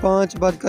5